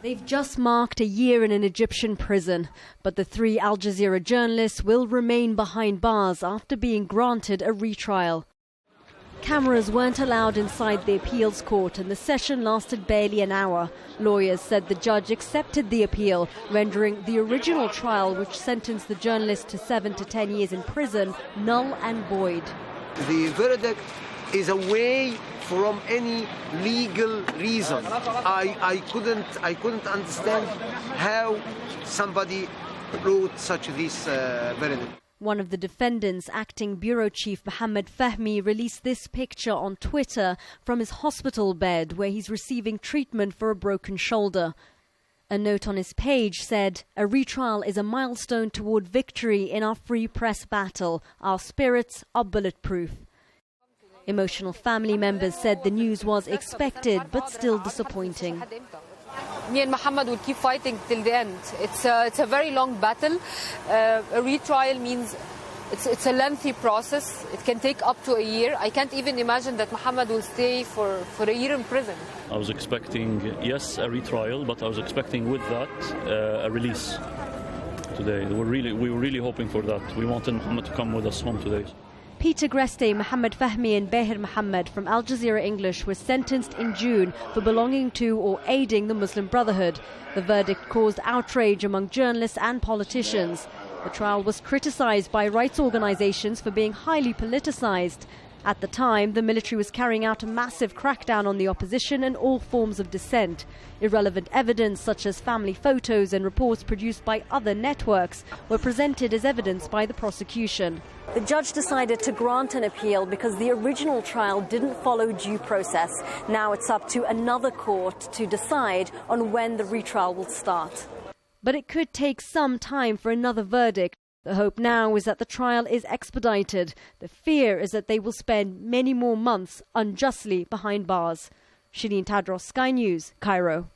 They've just marked a year in an Egyptian prison, but the 3 Al Jazeera journalists will remain behind bars after being granted a retrial. Cameras weren't allowed inside the appeals court and the session lasted barely an hour. Lawyers said the judge accepted the appeal, rendering the original trial, which sentenced the journalists to 7 to 10 years in prison, null and void. The verdict is away from any legal reason. I couldn't understand how somebody wrote such this verdict. One of the defendants, acting bureau chief Mohamed Fahmy, released this picture on Twitter from his hospital bed where he's receiving treatment for a broken shoulder. A note on his page said, "A retrial is a milestone toward victory in our free press battle. Our spirits are bulletproof." Emotional family members said the news was expected but still disappointing. Me and Mohamed will keep fighting till the end. It's a very long battle. A retrial means it's a lengthy process. It can take up to a year. I can't even imagine that Mohamed will stay for a year in prison. I was expecting, yes, a retrial, but I was expecting with that a release today. We were really hoping for that. We wanted Mohamed to come with us home today. Peter Greste, Mohamed Fahmy and Behir Mohamed from Al Jazeera English were sentenced in June for belonging to or aiding the Muslim Brotherhood. The verdict caused outrage among journalists and politicians. The trial was criticized by rights organizations for being highly politicized. At the time, the military was carrying out a massive crackdown on the opposition and all forms of dissent. Irrelevant evidence such as family photos and reports produced by other networks were presented as evidence by the prosecution. The judge decided to grant an appeal because the original trial didn't follow due process. Now it's up to another court to decide on when the retrial will start. But it could take some time for another verdict. The hope now is that the trial is expedited. The fear is that they will spend many more months unjustly behind bars. Sherine Tadros, Sky News, Cairo.